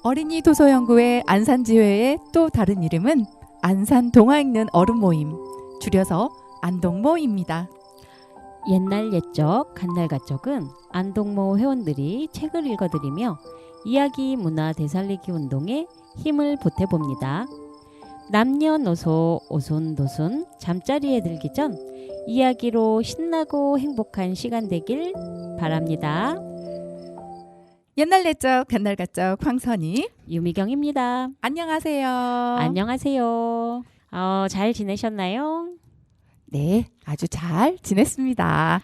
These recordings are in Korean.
어린이 도서연구회 안산지회의 또 다른 이름은 안산 동화 읽는 어른 모임, 줄여서 안동모입니다. 옛날 옛적 간날가적은 안동모 회원들이 책을 읽어드리며 이야기 문화 되살리기 운동에 힘을 보태봅니다. 남녀노소 오손도손 잠자리에 들기 전 이야기로 신나고 행복한 시간 되길 바랍니다. 옛날 옛적 간날가적 황선희 유미경입니다. 안녕하세요. 안녕하세요. 잘 지내셨나요? 네, 아주 잘 지냈습니다.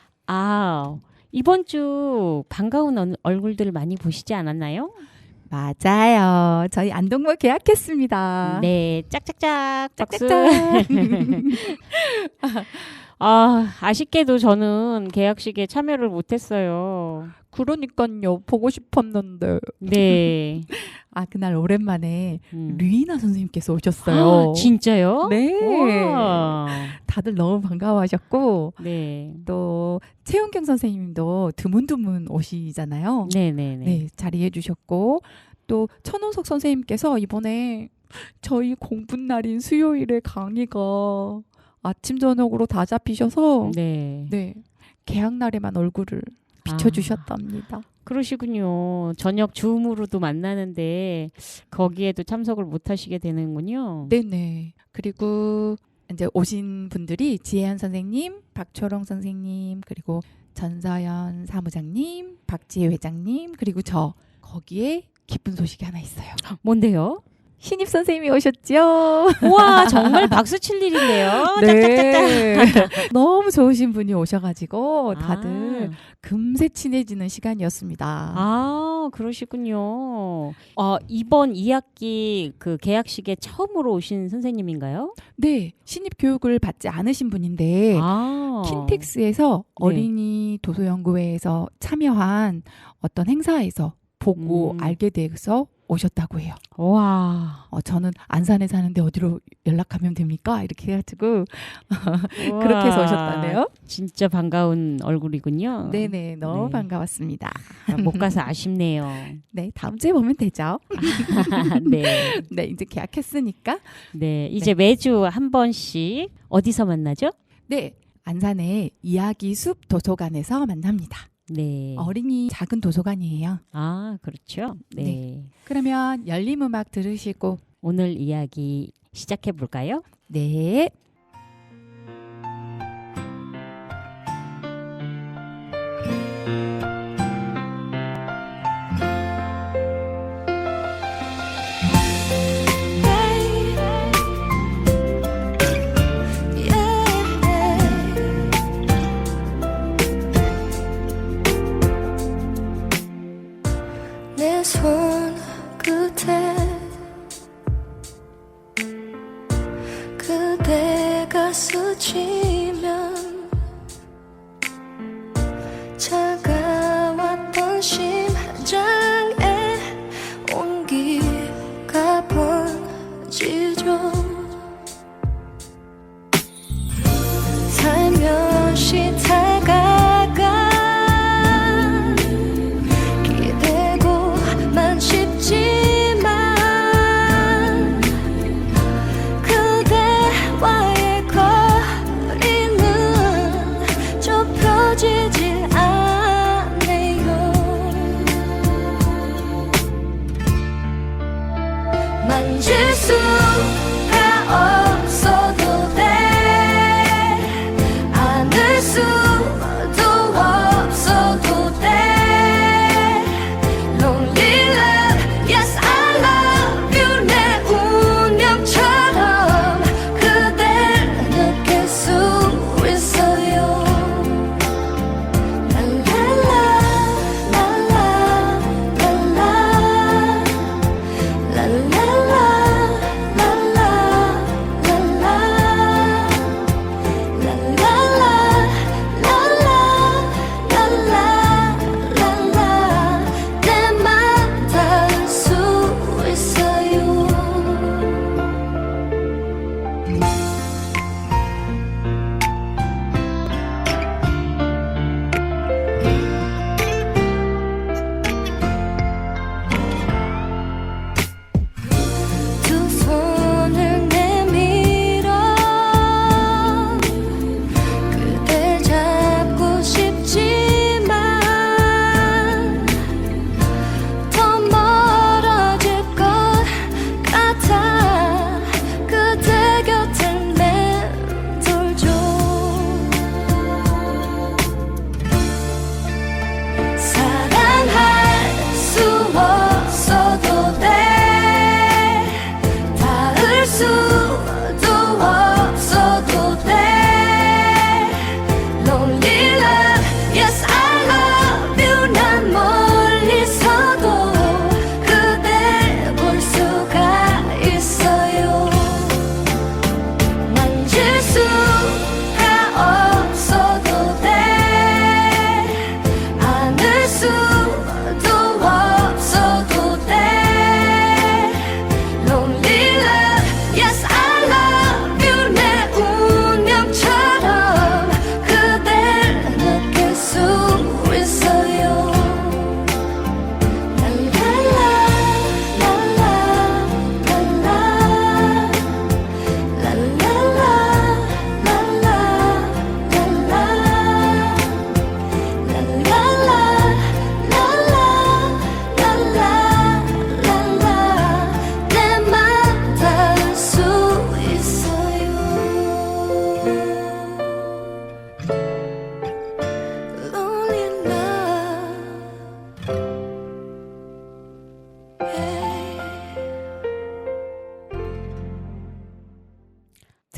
이번 주 반가운 얼굴들 많이 보시지 않았나요? 맞아요. 저희 안동모 계약했습니다. 네, 짝짝짝 박수. 짝짝짝. 아쉽게도 저는 계약식에 참여를 못했어요. 그러니까요. 보고 싶었는데. 네. 그날 오랜만에 류이나 선생님께서 오셨어요. 아, 진짜요? 네. 우와. 다들 너무 반가워하셨고 네. 또 최은경 선생님도 드문드문 오시잖아요. 네네네. 네, 자리해 주셨고 또 천호석 선생님께서 이번에 저희 공부날인 수요일에 강의가 아침 저녁으로 다 잡히셔서 네. 개학날에만 얼굴을 비춰주셨답니다. 그러시군요. 저녁 줌으로도 만나는데 거기에도 참석을 못 하시게 되는군요. 네네. 그리고 이제 오신 분들이 지혜연 선생님, 박초롱 선생님, 그리고 전서연 사무장님, 박지혜 회장님, 그리고 저 거기에 기쁜 소식이 하나 있어요. 뭔데요? 신입 선생님이 오셨죠? 우와, 정말 박수 칠 일인데요. 네. 짝짝짝짝. 너무 좋으신 분이 오셔가지고 다들 금세 친해지는 시간이었습니다. 그러시군요. 이번 2학기 그 개학식에 처음으로 오신 선생님인가요? 네, 신입 교육을 받지 않으신 분인데 킨텍스에서 어린이 도서연구회에서 참여한 어떤 행사에서 보고 알게 돼서 오셨다고 해요. 와. 저는 안산에 사는데 어디로 연락하면 됩니까? 이렇게 해가지고 그렇게 해서 오셨다네요. 진짜 반가운 얼굴이군요. 네네, 너무 반가웠습니다. 못 가서 아쉽네요. 네, 다음 주에 보면 되죠. 네. 네, 이제 계약했으니까. 네, 이제 매주 한 번씩 어디서 만나죠? 네, 안산의 이야기 숲 도서관에서 만납니다. 네. 어린이 작은 도서관이에요. 그렇죠. 네. 네. 그러면 열린 음악 들으시고 오늘 이야기 시작해 볼까요? 네. 내 손 끝에 그대가 스치면 차가웠던 심장에 온기가 번지죠. 살며시 다가가 기대고만 싶지만 그대와의 거리는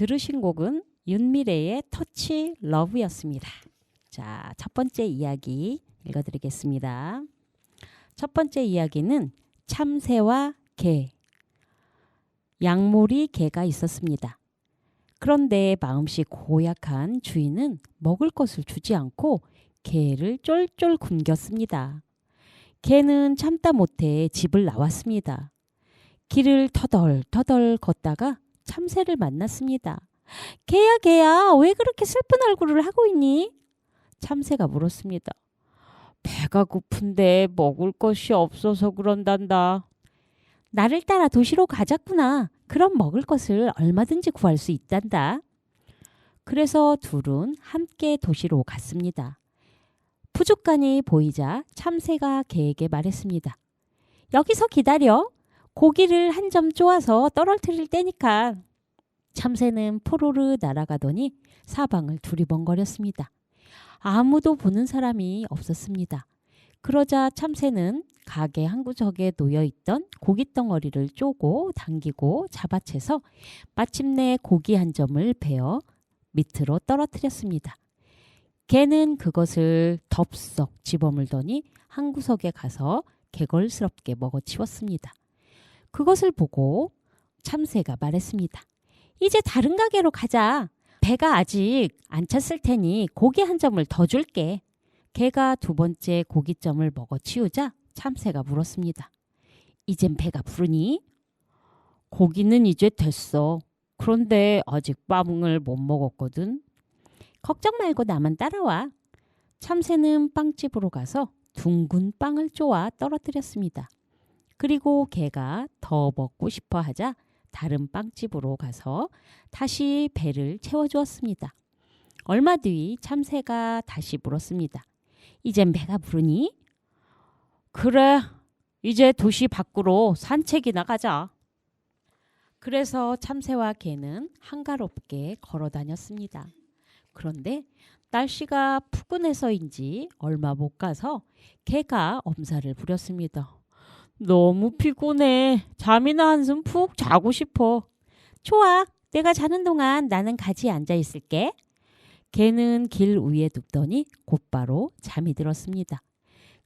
들으신 곡은 윤미래의 터치 러브였습니다. 자, 첫 번째 이야기 읽어드리겠습니다. 첫 번째 이야기는 참새와 개. 양몰이 개가 있었습니다. 그런데 마음씨 고약한 주인은 먹을 것을 주지 않고 개를 쫄쫄 굶겼습니다. 개는 참다 못해 집을 나왔습니다. 길을 터덜터덜 걷다가 참새를 만났습니다. 개야 개야 왜 그렇게 슬픈 얼굴을 하고 있니? 참새가 물었습니다. 배가 고픈데 먹을 것이 없어서 그런단다. 나를 따라 도시로 가자꾸나. 그럼 먹을 것을 얼마든지 구할 수 있단다. 그래서 둘은 함께 도시로 갔습니다. 부족간이 보이자 참새가 개에게 말했습니다. 여기서 기다려. 고기를 한 점 쪼아서 떨어뜨릴 때니까. 참새는 포로르 날아가더니 사방을 두리번거렸습니다. 아무도 보는 사람이 없었습니다. 그러자 참새는 가게 한 구석에 놓여있던 고깃덩어리를 쪼고 당기고 잡아채서 마침내 고기 한 점을 베어 밑으로 떨어뜨렸습니다. 개는 그것을 덥석 집어물더니 한 구석에 가서 개걸스럽게 먹어치웠습니다. 그것을 보고 참새가 말했습니다. 이제 다른 가게로 가자. 배가 아직 안 찼을 테니 고기 한 점을 더 줄게. 개가 두 번째 고깃점을 먹어치우자 참새가 물었습니다. 이젠 배가 부르니? 고기는 이제 됐어. 그런데 아직 빵을 못 먹었거든. 걱정 말고 나만 따라와. 참새는 빵집으로 가서 둥근 빵을 쪼아 떨어뜨렸습니다. 그리고 개가 더 먹고 싶어 하자 다른 빵집으로 가서 다시 배를 채워주었습니다. 얼마 뒤 참새가 다시 물었습니다. 이젠 배가 부르니? 그래, 이제 도시 밖으로 산책이나 가자. 그래서 참새와 개는 한가롭게 걸어 다녔습니다. 그런데 날씨가 푸근해서인지 얼마 못 가서 개가 엄살을 부렸습니다. 너무 피곤해. 잠이나 한숨 푹 자고 싶어. 좋아. 내가 자는 동안 나는 가지에 앉아 있을게. 개는 길 위에 눕더니 곧바로 잠이 들었습니다.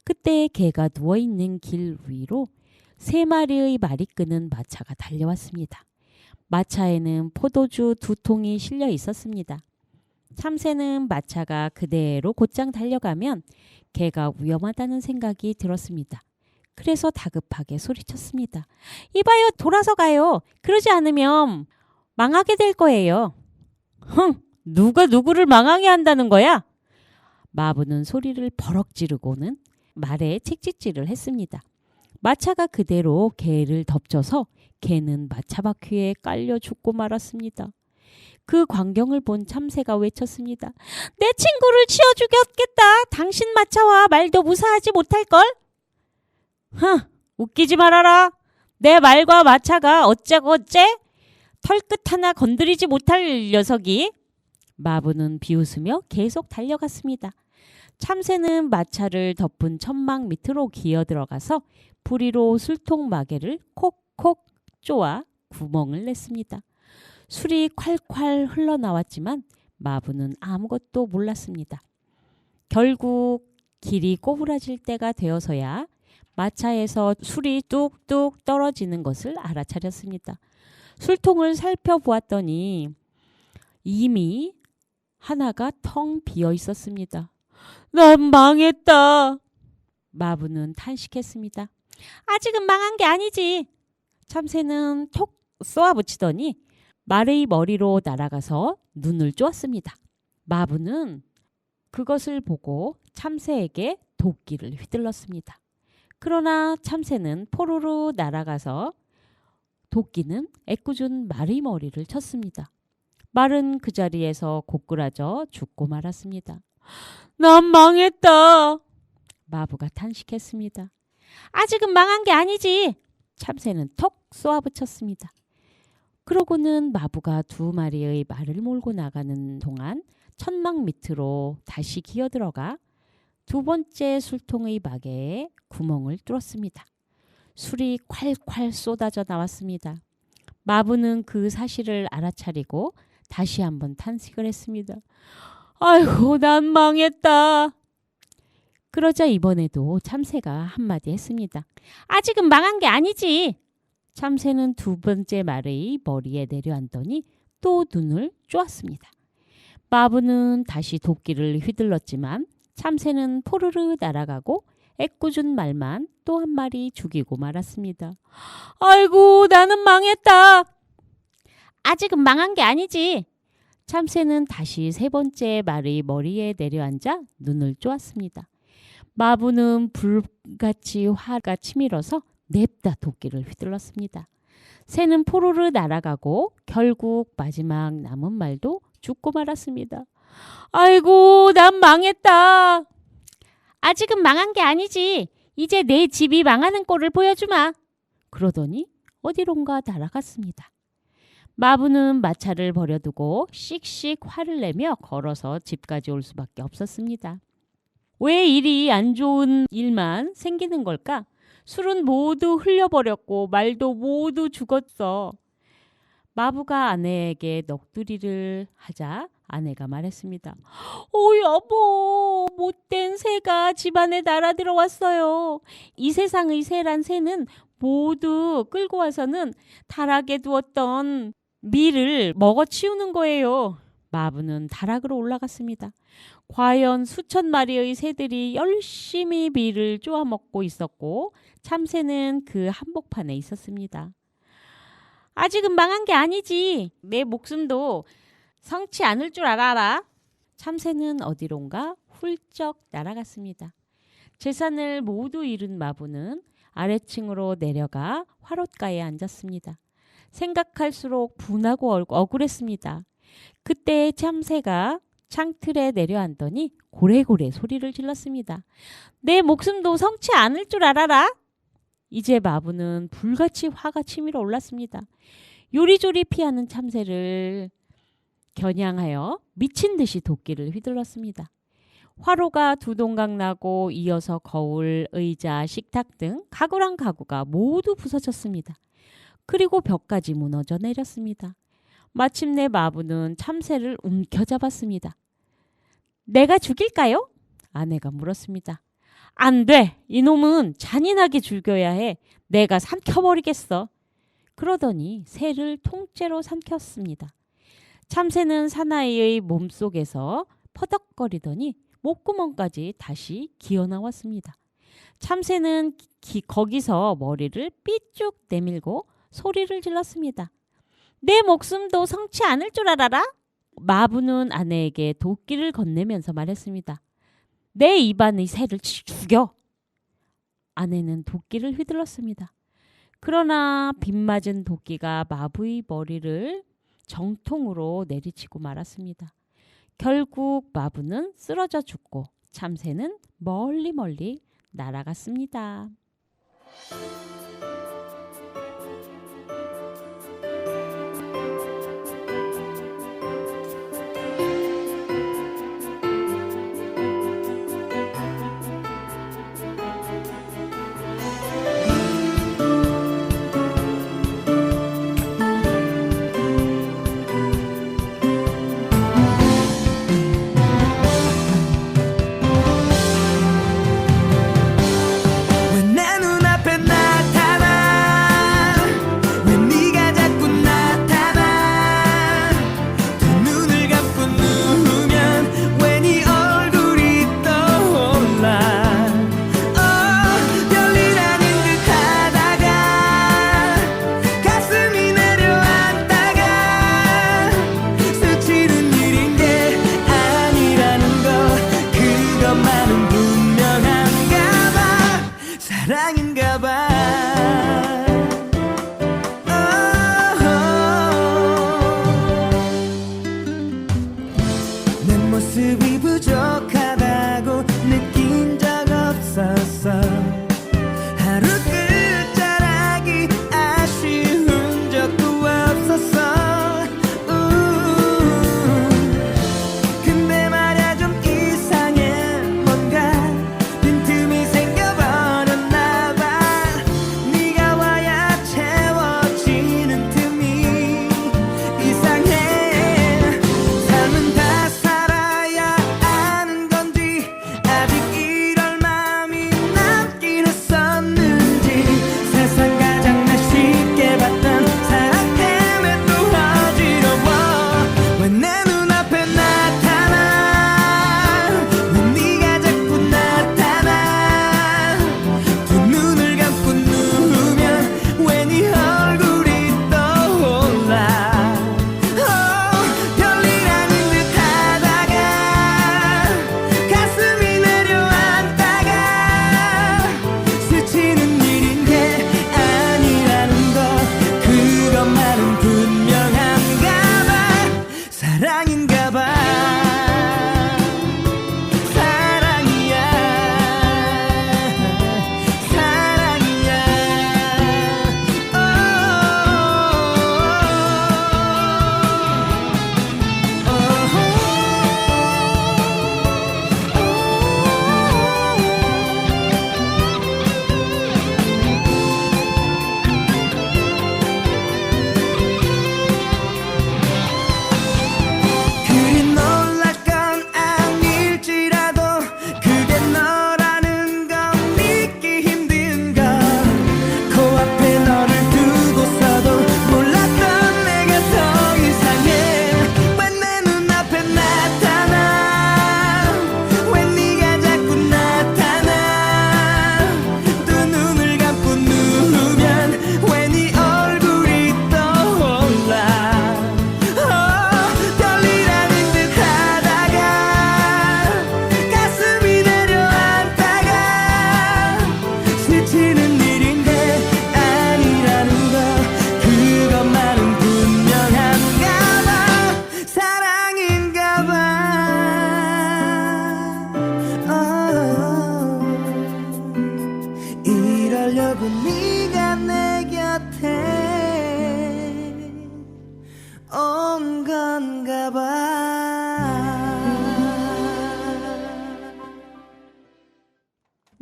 그때 개가 누워있는 길 위로 3마리의 말이 끄는 마차가 달려왔습니다. 마차에는 포도주 2통이 실려 있었습니다. 참새는 마차가 그대로 곧장 달려가면 개가 위험하다는 생각이 들었습니다. 그래서 다급하게 소리쳤습니다. 이봐요, 돌아서 가요. 그러지 않으면 망하게 될 거예요. 흥, 누가 누구를 망하게 한다는 거야? 마부는 소리를 버럭 지르고는 말에 책짓질을 했습니다. 마차가 그대로 개를 덮쳐서 개는 마차 바퀴에 깔려 죽고 말았습니다. 그 광경을 본 참새가 외쳤습니다. 내 친구를 치워 죽였겠다. 당신 마차와 말도 무사하지 못할걸? 웃기지 말아라. 내 말과 마차가 어째고 어째? 털끝 하나 건드리지 못할 녀석이. 마부는 비웃으며 계속 달려갔습니다. 참새는 마차를 덮은 천막 밑으로 기어 들어가서 부리로 술통 마개를 콕콕 쪼아 구멍을 냈습니다. 술이 콸콸 흘러나왔지만 마부는 아무것도 몰랐습니다. 결국 길이 꼬부라질 때가 되어서야 마차에서 술이 뚝뚝 떨어지는 것을 알아차렸습니다. 술통을 살펴보았더니 이미 하나가 텅 비어 있었습니다. 난 망했다. 마부는 탄식했습니다. 아직은 망한 게 아니지. 참새는 톡 쏘아붙이더니 말의 머리로 날아가서 눈을 쪼았습니다. 마부는 그것을 보고 참새에게 도끼를 휘둘렀습니다. 그러나 참새는 포로로 날아가서 도끼는 애꿎은 말의 머리를 쳤습니다. 말은 그 자리에서 고꾸라져 죽고 말았습니다. 난 망했다. 마부가 탄식했습니다. 아직은 망한 게 아니지. 참새는 톡 쏘아붙였습니다. 그러고는 마부가 2마리의 말을 몰고 나가는 동안 천막 밑으로 다시 기어들어가 2번째 술통의 마개에 구멍을 뚫었습니다. 술이 콸콸 쏟아져 나왔습니다. 마부는 그 사실을 알아차리고 다시 한번 탄식을 했습니다. 아이고, 난 망했다. 그러자 이번에도 참새가 한마디 했습니다. 아직은 망한 게 아니지. 참새는 두 번째 말의 머리에 내려앉더니 또 눈을 쪼았습니다. 마부는 다시 도끼를 휘둘렀지만 참새는 포르르 날아가고 애꿎은 말만 또 한 마리 죽이고 말았습니다. 아이고, 나는 망했다. 아직은 망한 게 아니지. 참새는 다시 세 번째 말의 머리에 내려앉아 눈을 쪼았습니다. 마부는 불같이 화가 치밀어서 냅다 도끼를 휘둘렀습니다. 새는 포로로 날아가고 결국 마지막 남은 말도 죽고 말았습니다. 아이고, 난 망했다. 아직은 망한 게 아니지. 이제 내 집이 망하는 꼴을 보여주마. 그러더니 어디론가 날아갔습니다. 마부는 마차를 버려두고 씩씩 화를 내며 걸어서 집까지 올 수밖에 없었습니다. 왜 이리 안 좋은 일만 생기는 걸까? 술은 모두 흘려버렸고 말도 모두 죽었어. 마부가 아내에게 넋두리를 하자 아내가 말했습니다. 여보, 못된 새가 집안에 날아들어왔어요. 이 세상의 새란 새는 모두 끌고 와서는 다락에 두었던 밀을 먹어치우는 거예요. 마부는 다락으로 올라갔습니다. 과연 수천 마리의 새들이 열심히 밀을 쪼아먹고 있었고 참새는 그 한복판에 있었습니다. 아직은 망한 게 아니지. 내 목숨도 성치 않을 줄 알아라. 참새는 어디론가 훌쩍 날아갔습니다. 재산을 모두 잃은 마부는 아래층으로 내려가 화롯가에 앉았습니다. 생각할수록 분하고 억울했습니다. 그때 참새가 창틀에 내려앉더니 고래고래 소리를 질렀습니다. 내 목숨도 성치 않을 줄 알아라. 이제 마부는 불같이 화가 치밀어 올랐습니다. 요리조리 피하는 참새를 겨냥하여 미친 듯이 도끼를 휘둘렀습니다. 화로가 두 동강 나고 이어서 거울, 의자, 식탁 등 가구랑 가구가 모두 부서졌습니다. 그리고 벽까지 무너져 내렸습니다. 마침내 마부는 참새를 움켜잡았습니다. 내가 죽일까요? 아내가 물었습니다. 안 돼! 이놈은 잔인하게 죽여야 해. 내가 삼켜버리겠어. 그러더니 새를 통째로 삼켰습니다. 참새는 사나이의 몸속에서 퍼덕거리더니 목구멍까지 다시 기어나왔습니다. 참새는 거기서 머리를 삐쭉 내밀고 소리를 질렀습니다. 내 목숨도 성치 않을 줄 알아라? 마부는 아내에게 도끼를 건네면서 말했습니다. 내 입안의 새를 죽여. 아내는 도끼를 휘둘렀습니다. 그러나 빗맞은 도끼가 마부의 머리를 정통으로 내리치고 말았습니다. 결국 마부는 쓰러져 죽고 참새는 멀리 멀리 날아갔습니다. 모습이 부족하다고 느낀 적 없었어. 하루 끝자락이 아쉬운 적도 없었어. 근데 말야 좀 이상해. 뭔가 빈틈이 생겨버렸나봐. 네가 와야 채워지는 틈이 이상해.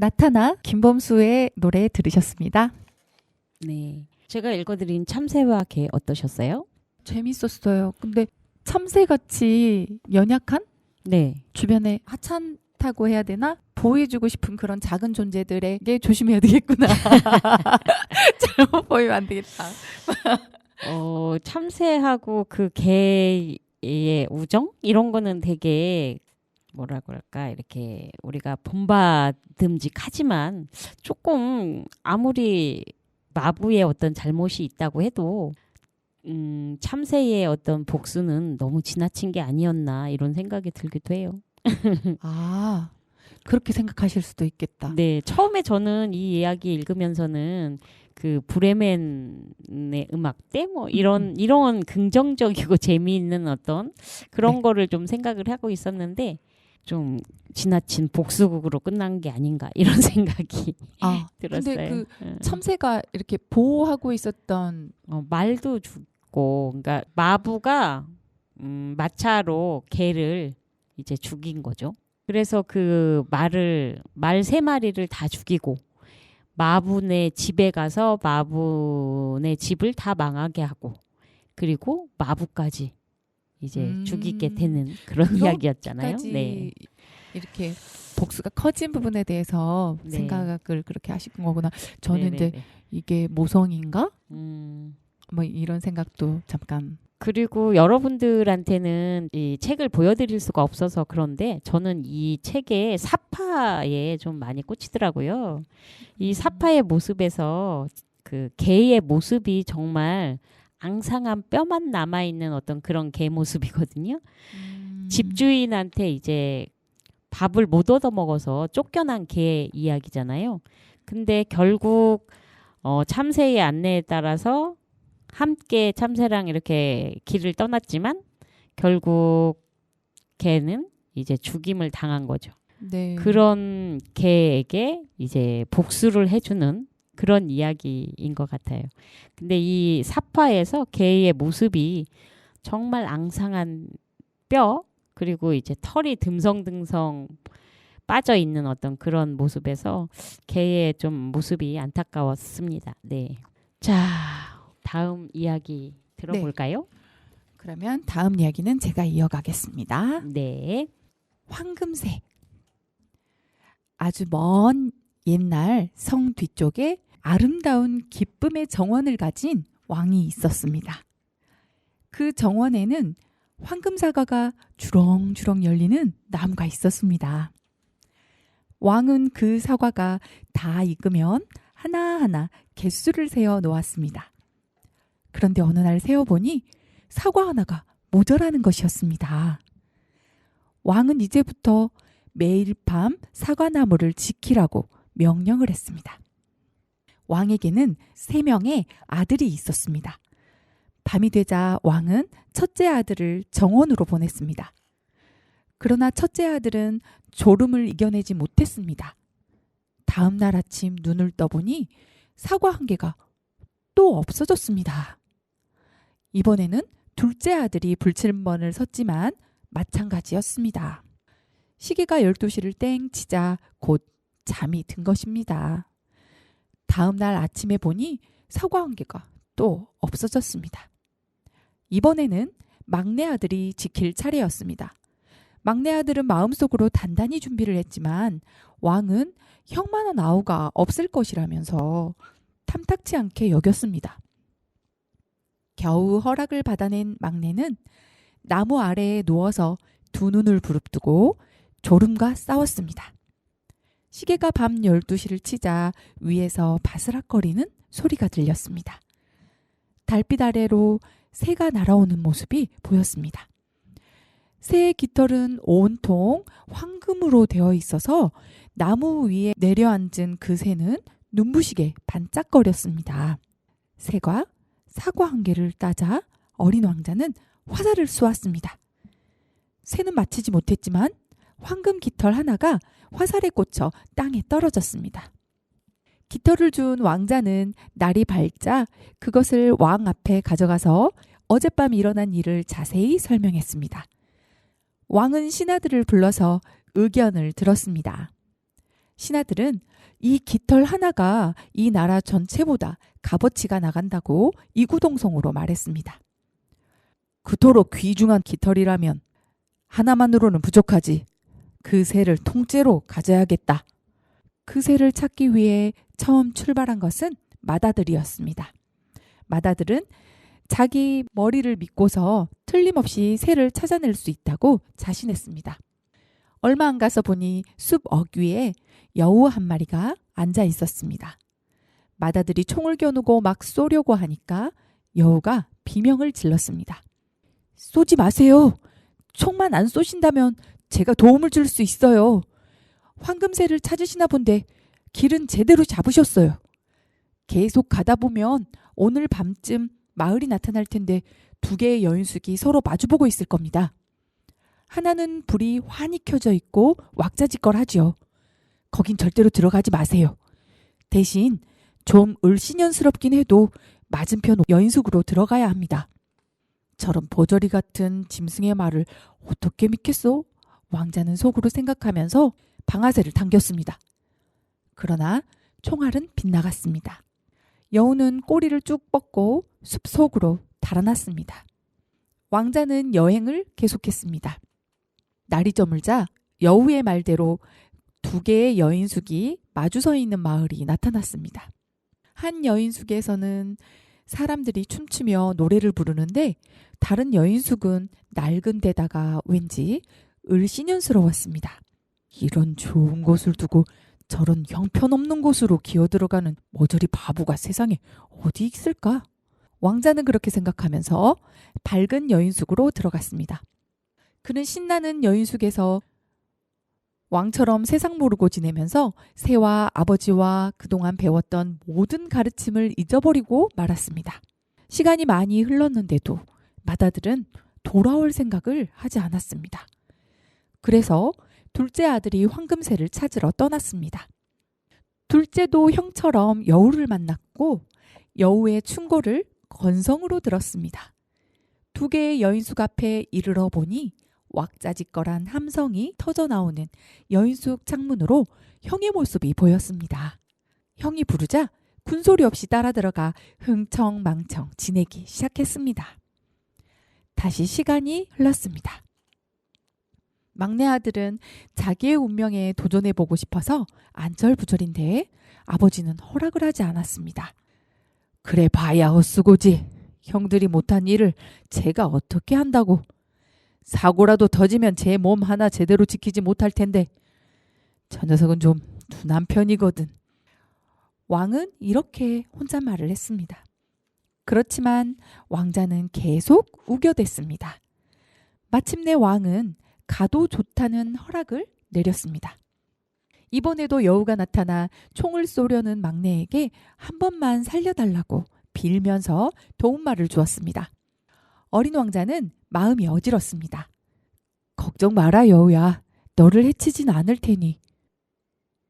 나타나 김범수의 노래 들으셨습니다. 네. 제가 읽어드린 참새와 개 어떠셨어요? 재밌었어요. 근데 참새같이 연약한? 네. 주변에 하찮다고 해야 되나? 보호해주고 싶은 그런 작은 존재들에게 조심해야 되겠구나. 잘못 보이면 안 되겠다. 참새하고 그 개의 우정? 이런 거는 되게 뭐라 그럴까 이렇게 우리가 본받음직하지만 조금 아무리 마부의 어떤 잘못이 있다고 해도 참새의 어떤 복수는 너무 지나친 게 아니었나 이런 생각이 들기도 해요. 아, 그렇게 생각하실 수도 있겠다. 네, 처음에 저는 이 이야기 읽으면서는 그 브레멘의 음악대 뭐 이런 긍정적이고 재미있는 어떤 그런 네. 거를 좀 생각을 하고 있었는데 좀 지나친 복수극으로 끝난 게 아닌가 이런 생각이 아, 들었어요. 근데 그 참새가 이렇게 보호하고 있었던 말도 죽고, 그러니까 마부가 마차로 개를 이제 죽인 거죠. 그래서 그 말 세 마리를 다 죽이고 마분의 집에 가서 마분의 집을 다 망하게 하고 그리고 마부까지 이제 죽이게 되는 그런 이야기였잖아요. 네. 이렇게 복수가 커진 부분에 대해서 네. 생각을 그렇게 하신 거구나. 저는 네네네. 이제 이게 모성인가? 뭐 이런 생각도 잠깐. 그리고 여러분들한테는 이 책을 보여드릴 수가 없어서 그런데 저는 이 책의 사파에 좀 많이 꽂히더라고요. 이 사파의 모습에서 그 개의 모습이 정말 앙상한 뼈만 남아있는 어떤 그런 개 모습이거든요. 집주인한테 이제 밥을 못 얻어먹어서 쫓겨난 개 이야기잖아요. 근데 결국 참새의 안내에 따라서 함께 참새랑 이렇게 길을 떠났지만 결국 개는 이제 죽임을 당한 거죠. 네. 그런 개에게 이제 복수를 해주는 그런 이야기인 것 같아요. 근데 이 사파에서 개의 모습이 정말 앙상한 뼈 그리고 이제 털이 듬성듬성 빠져 있는 어떤 그런 모습에서 개의 좀 모습이 안타까웠습니다. 네. 자, 다음 이야기 들어볼까요? 그러면 다음 이야기는 제가 이어가겠습니다. 네. 황금새. 아주 먼 옛날 성 뒤쪽에 아름다운 기쁨의 정원을 가진 왕이 있었습니다. 그 정원에는 황금사과가 주렁주렁 열리는 나무가 있었습니다. 왕은 그 사과가 다 익으면 하나하나 개수를 세어 놓았습니다. 그런데 어느 날 세어보니 사과 하나가 모자라는 것이었습니다. 왕은 이제부터 매일 밤 사과나무를 지키라고 명령을 했습니다. 왕에게는 3명의 아들이 있었습니다. 밤이 되자 왕은 첫째 아들을 정원으로 보냈습니다. 그러나 첫째 아들은 졸음을 이겨내지 못했습니다. 다음 날 아침 눈을 떠보니 사과 한 개가 또 없어졌습니다. 이번에는 둘째 아들이 불침번을 섰지만 마찬가지였습니다. 시계가 12시를 땡 치자 곧 잠이 든 것입니다. 다음 날 아침에 보니 사과 한 개가 또 없어졌습니다. 이번에는 막내 아들이 지킬 차례였습니다. 막내 아들은 마음속으로 단단히 준비를 했지만 왕은 형만한 아우가 없을 것이라면서 탐탁치 않게 여겼습니다. 겨우 허락을 받아낸 막내는 나무 아래에 누워서 두 눈을 부릅뜨고 졸음과 싸웠습니다. 시계가 밤 12시를 치자 위에서 바스락거리는 소리가 들렸습니다. 달빛 아래로 새가 날아오는 모습이 보였습니다. 새의 깃털은 온통 황금으로 되어 있어서 나무 위에 내려앉은 그 새는 눈부시게 반짝거렸습니다. 새가 사과 한 개를 따자 어린 왕자는 화살을 쏘았습니다. 새는 맞히지 못했지만 황금 깃털 하나가 화살에 꽂혀 땅에 떨어졌습니다. 깃털을 준 왕자는 날이 밝자 그것을 왕 앞에 가져가서 어젯밤 일어난 일을 자세히 설명했습니다. 왕은 신하들을 불러서 의견을 들었습니다. 신하들은 이 깃털 하나가 이 나라 전체보다 값어치가 나간다고 이구동성으로 말했습니다. 그토록 귀중한 깃털이라면 하나만으로는 부족하지. 그 새를 통째로 가져야겠다. 그 새를 찾기 위해 처음 출발한 것은 마다들이었습니다. 마다들은 자기 머리를 믿고서 틀림없이 새를 찾아낼 수 있다고 자신했습니다. 얼마 안 가서 보니 숲 어귀에 여우 한 마리가 앉아 있었습니다. 마다들이 총을 겨누고 막 쏘려고 하니까 여우가 비명을 질렀습니다. 쏘지 마세요. 총만 안 쏘신다면 제가 도움을 줄 수 있어요. 황금새를 찾으시나 본데 길은 제대로 잡으셨어요. 계속 가다 보면 오늘 밤쯤 마을이 나타날 텐데 두 개의 여인숙이 서로 마주보고 있을 겁니다. 하나는 불이 환히 켜져 있고 왁자지껄하지요. 거긴 절대로 들어가지 마세요. 대신 좀 을씨년스럽긴 해도 맞은편 여인숙으로 들어가야 합니다. 저런 보저리 같은 짐승의 말을 어떻게 믿겠소? 왕자는 속으로 생각하면서 방아쇠를 당겼습니다. 그러나 총알은 빗나갔습니다. 여우는 꼬리를 쭉 뻗고 숲속으로 달아났습니다. 왕자는 여행을 계속했습니다. 날이 저물자 여우의 말대로 두 개의 여인숙이 마주 서 있는 마을이 나타났습니다. 한 여인숙에서는 사람들이 춤추며 노래를 부르는데 다른 여인숙은 낡은 데다가 왠지 을씨년스러웠습니다. 이런 좋은 곳을 두고 저런 형편없는 곳으로 기어들어가는 머저리 바보가 세상에 어디 있을까? 왕자는 그렇게 생각하면서 밝은 여인숙으로 들어갔습니다. 그는 신나는 여인숙에서 왕처럼 세상 모르고 지내면서 새와 아버지와 그동안 배웠던 모든 가르침을 잊어버리고 말았습니다. 시간이 많이 흘렀는데도 마다들은 돌아올 생각을 하지 않았습니다. 그래서 둘째 아들이 황금새를 찾으러 떠났습니다. 둘째도 형처럼 여우를 만났고 여우의 충고를 건성으로 들었습니다. 두 개의 여인숙 앞에 이르러 보니 왁자지껄한 함성이 터져나오는 여인숙 창문으로 형의 모습이 보였습니다. 형이 부르자 군소리 없이 따라 들어가 흥청망청 지내기 시작했습니다. 다시 시간이 흘렀습니다. 막내 아들은 자기의 운명에 도전해보고 싶어서 안절부절인데 아버지는 허락을 하지 않았습니다. 그래 봐야 헛수고지. 형들이 못한 일을 제가 어떻게 한다고. 사고라도 터지면 제 몸 하나 제대로 지키지 못할 텐데 저 녀석은 좀 둔한 편이거든. 왕은 이렇게 혼잣말을 했습니다. 그렇지만 왕자는 계속 우겨댔습니다. 마침내 왕은 가도 좋다는 허락을 내렸습니다. 이번에도 여우가 나타나 총을 쏘려는 막내에게 한 번만 살려달라고 빌면서 도움말을 주었습니다. 어린 왕자는 마음이 어지럽습니다. 걱정 마라 여우야. 너를 해치진 않을 테니.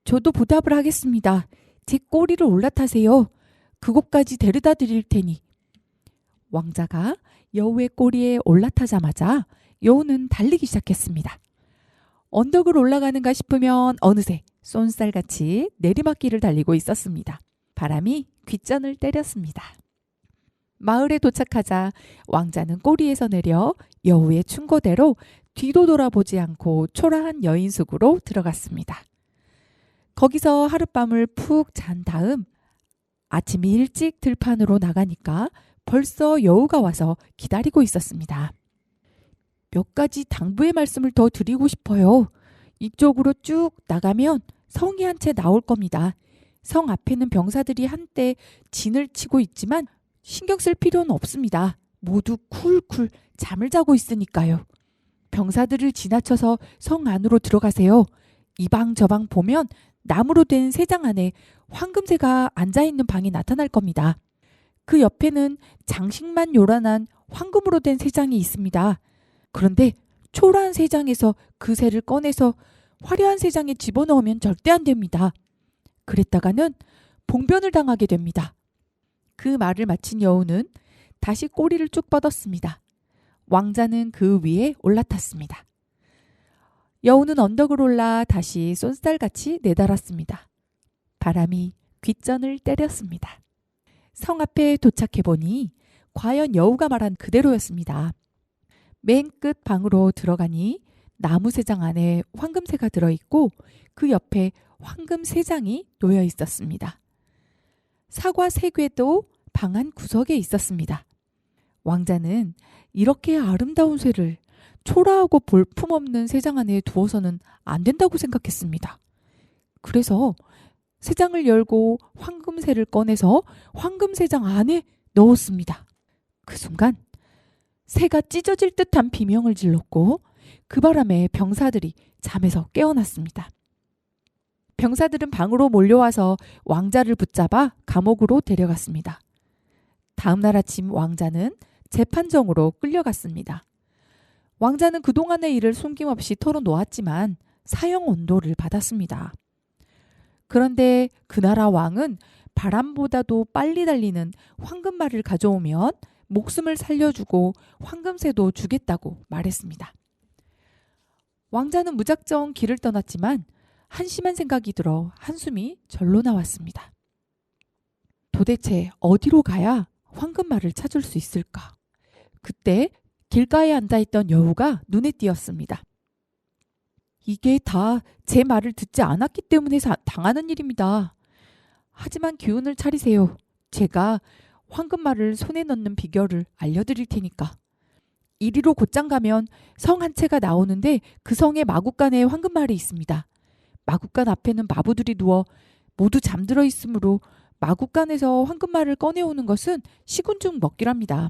저도 보답을 하겠습니다. 제 꼬리를 올라타세요. 그곳까지 데려다 드릴 테니. 왕자가 여우의 꼬리에 올라타자마자 여우는 달리기 시작했습니다. 언덕을 올라가는가 싶으면 어느새 쏜살같이 내리막길을 달리고 있었습니다. 바람이 귓전을 때렸습니다. 마을에 도착하자 왕자는 꼬리에서 내려 여우의 충고대로 뒤도 돌아보지 않고 초라한 여인숙으로 들어갔습니다. 거기서 하룻밤을 푹 잔 다음 아침 일찍 들판으로 나가니까 벌써 여우가 와서 기다리고 있었습니다. 몇 가지 당부의 말씀을 더 드리고 싶어요. 이쪽으로 쭉 나가면 성이 한 채 나올 겁니다. 성 앞에는 병사들이 한때 진을 치고 있지만 신경 쓸 필요는 없습니다. 모두 쿨쿨 잠을 자고 있으니까요. 병사들을 지나쳐서 성 안으로 들어가세요. 이방 저방 보면 나무로 된 새장 안에 황금새가 앉아있는 방이 나타날 겁니다. 그 옆에는 장식만 요란한 황금으로 된 새장이 있습니다. 그런데 초라한 새장에서 그 새를 꺼내서 화려한 새장에 집어넣으면 절대 안 됩니다. 그랬다가는 봉변을 당하게 됩니다. 그 말을 마친 여우는 다시 꼬리를 쭉 뻗었습니다. 왕자는 그 위에 올라탔습니다. 여우는 언덕을 올라 다시 쏜살같이 내달았습니다. 바람이 귓전을 때렸습니다. 성 앞에 도착해보니 과연 여우가 말한 그대로였습니다. 맨 끝 방으로 들어가니 나무 세장 안에 황금새가 들어있고 그 옆에 황금 세 장이 놓여 있었습니다. 사과 세 개도 방 한 구석에 있었습니다. 왕자는 이렇게 아름다운 새를 초라하고 볼품없는 세장 안에 두어서는 안 된다고 생각했습니다. 그래서 세장을 열고 황금새를 꺼내서 황금세장 안에 넣었습니다. 그 순간 새가 찢어질 듯한 비명을 질렀고 그 바람에 병사들이 잠에서 깨어났습니다. 병사들은 방으로 몰려와서 왕자를 붙잡아 감옥으로 데려갔습니다. 다음 날 아침 왕자는 재판정으로 끌려갔습니다. 왕자는 그동안의 일을 숨김없이 털어놓았지만 사형 언도를 받았습니다. 그런데 그 나라 왕은 바람보다도 빨리 달리는 황금말을 가져오면 목숨을 살려주고 황금새도 주겠다고 말했습니다. 왕자는 무작정 길을 떠났지만 한심한 생각이 들어 한숨이 절로 나왔습니다. 도대체 어디로 가야 황금말을 찾을 수 있을까? 그때 길가에 앉아있던 여우가 눈에 띄었습니다. 이게 다 제 말을 듣지 않았기 때문에 당하는 일입니다. 하지만 기운을 차리세요. 제가 황금말을 손에 넣는 비결을 알려드릴 테니까. 이리로 곧장 가면 성 한 채가 나오는데 그 성의 마구간에 황금말이 있습니다. 마구간 앞에는 마부들이 누워 모두 잠들어 있으므로 마구간에서 황금말을 꺼내오는 것은 시군중 먹기랍니다.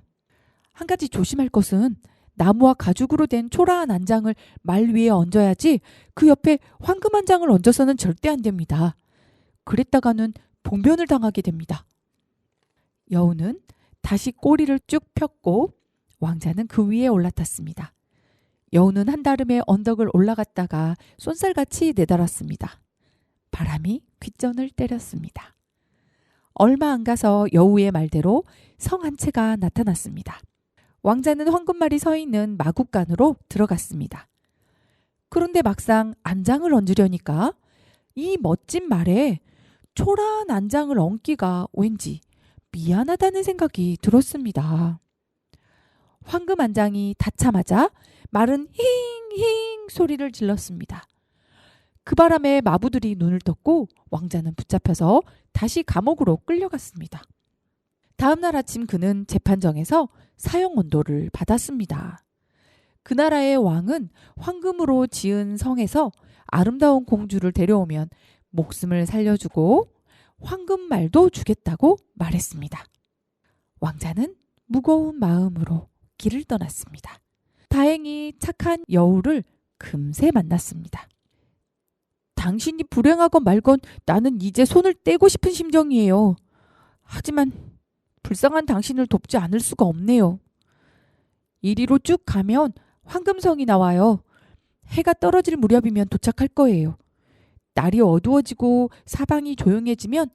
한 가지 조심할 것은 나무와 가죽으로 된 초라한 안장을 말 위에 얹어야지 그 옆에 황금 안장을 얹어서는 절대 안 됩니다. 그랬다가는 봉변을 당하게 됩니다. 여우는 다시 꼬리를 쭉 폈고 왕자는 그 위에 올라탔습니다. 여우는 한다름에 언덕을 올라갔다가 쏜살같이 내달았습니다. 바람이 귓전을 때렸습니다. 얼마 안 가서 여우의 말대로 성 한 채가 나타났습니다. 왕자는 황금말이 서 있는 마구간으로 들어갔습니다. 그런데 막상 안장을 얹으려니까 이 멋진 말에 초라한 안장을 얹기가 왠지 미안하다는 생각이 들었습니다. 황금 안장이 닿자마자 말은 힝힝 소리를 질렀습니다. 그 바람에 마부들이 눈을 떴고 왕자는 붙잡혀서 다시 감옥으로 끌려갔습니다. 다음 날 아침 그는 재판정에서 사형 언도를 받았습니다. 그 나라의 왕은 황금으로 지은 성에서 아름다운 공주를 데려오면 목숨을 살려주고 황금말도 주겠다고 말했습니다. 왕자는 무거운 마음으로 길을 떠났습니다. 다행히 착한 여우를 금세 만났습니다. 당신이 불행하건 말건 나는 이제 손을 떼고 싶은 심정이에요. 하지만 불쌍한 당신을 돕지 않을 수가 없네요. 이리로 쭉 가면 황금성이 나와요. 해가 떨어질 무렵이면 도착할 거예요. 날이 어두워지고 사방이 조용해지면